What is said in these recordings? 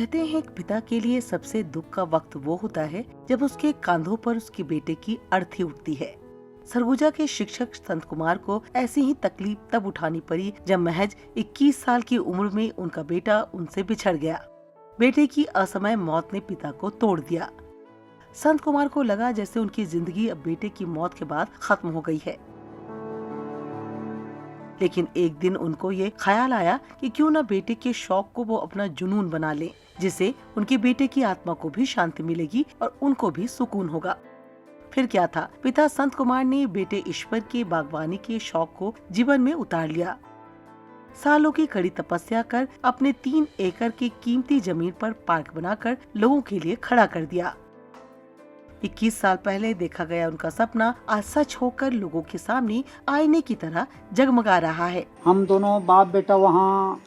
कहते हैं कि पिता के लिए सबसे दुख का वक्त वो होता है जब उसके कंधों पर उसके बेटे की अर्थी उठती है। सरगुजा के शिक्षक संत कुमार को ऐसी ही तकलीफ तब उठानी पड़ी जब महज 21 साल की उम्र में उनका बेटा उनसे बिछड़ गया। बेटे की असमय मौत ने पिता को तोड़ दिया। संत कुमार को लगा जैसे उनकी जिंदगी अब बेटे की मौत के बाद खत्म हो गई है। लेकिन एक दिन उनको ये ख्याल आया कि क्यों न बेटे के शौक को वो अपना जुनून बना ले, जिससे उनके बेटे की आत्मा को भी शांति मिलेगी और उनको भी सुकून होगा। फिर क्या था, पिता संत कुमार ने बेटे ईश्वर के बागवानी के शौक को जीवन में उतार लिया। सालों की कड़ी तपस्या कर अपने 3 एकड़ की कीमती जमीन पर पार्क बनाकर लोगों के लिए खड़ा कर दिया। 21 साल पहले देखा गया उनका सपना आज सच होकर लोगों के सामने आईने की तरह जगमगा रहा है। हम दोनों बाप बेटा वहाँ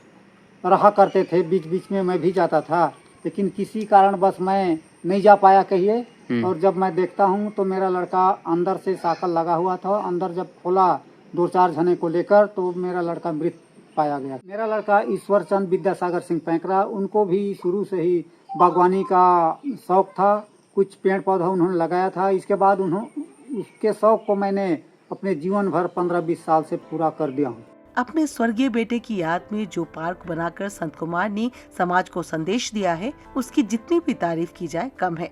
रहा करते थे, बीच बीच में मैं भी जाता था, लेकिन किसी कारण बस मैं नहीं जा पाया कहिए। और जब मैं देखता हूँ तो मेरा लड़का अंदर से साकल लगा हुआ था। अंदर जब खोला 2-4 जने को लेकर तो मेरा लड़का मृत पाया गया। मेरा लड़का ईश्वर चंद विद्यासागर सिंह पैंकरा, उनको भी शुरू से ही बागवानी का शौक था। कुछ पेड़ पौधा उन्होंने लगाया था। इसके बाद उसके शौक को मैंने अपने जीवन भर 15-20 साल से पूरा कर दिया हूँ। अपने स्वर्गीय बेटे की याद में जो पार्क बनाकर संत कुमार ने समाज को संदेश दिया है, उसकी जितनी भी तारीफ की जाए कम है।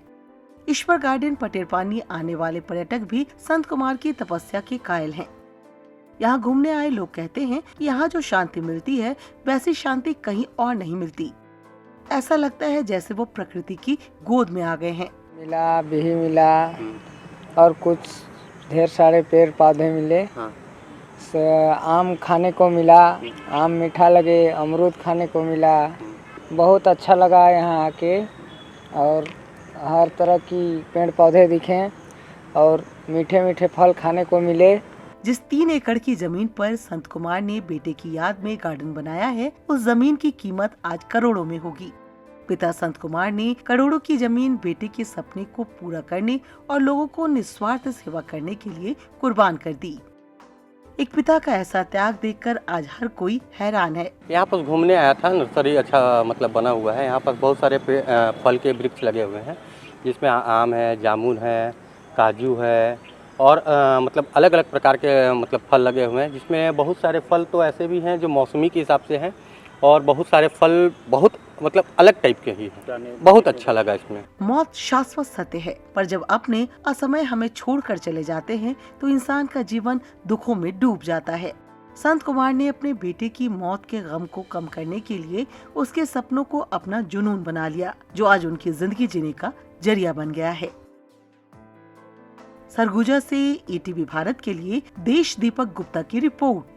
ईश्वर गार्डन पटेरपानी आने वाले पर्यटक भी संत कुमार की तपस्या के कायल हैं। यहाँ घूमने आए लोग कहते हैं कि यहाँ जो शांति मिलती है वैसी शांति कहीं और नहीं मिलती। ऐसा लगता है जैसे वो प्रकृति की गोद में आ गए हैं। मिला बिही मिला और कुछ ढेर सारे पेड़ पौधे मिले। आम खाने को मिला, आम मीठा लगे, अमरूद खाने को मिला। बहुत अच्छा लगा यहाँ आके और हर तरह की पेड़ पौधे दिखे और मीठे मीठे फल खाने को मिले। जिस 3 एकड़ की जमीन पर संत कुमार ने बेटे की याद में गार्डन बनाया है, उस जमीन की कीमत आज करोड़ों में होगी। पिता संत कुमार ने करोड़ों की जमीन बेटे के सपने को पूरा करने और लोगों को निस्वार्थ सेवा करने के लिए कुर्बान कर दी। एक पिता का ऐसा त्याग देखकर आज हर कोई हैरान है। यहाँ पर घूमने आया था, नर्सरी अच्छा मतलब बना हुआ है। यहाँ पर बहुत सारे फल के वृक्ष लगे हुए हैं, जिसमें आम है, जामुन है, काजू है और मतलब अलग अलग प्रकार के मतलब फल लगे हुए हैं, जिसमें बहुत सारे फल तो ऐसे भी हैं जो मौसमी के हिसाब से हैं और बहुत सारे फल बहुत मतलब अलग टाइप के ही हैं। बहुत अच्छा लगा इसमें। मौत शाश्वत सत्य है, पर जब अपने असमय हमें छोड़कर चले जाते हैं तो इंसान का जीवन दुखों में डूब जाता है। संत कुमार ने अपने बेटे की मौत के गम को कम करने के लिए उसके सपनों को अपना जुनून बना लिया, जो आज उनकी जिंदगी जीने का जरिया बन गया है। सरगुजा से ETV भारत के लिए देश दीपक गुप्ता की रिपोर्ट।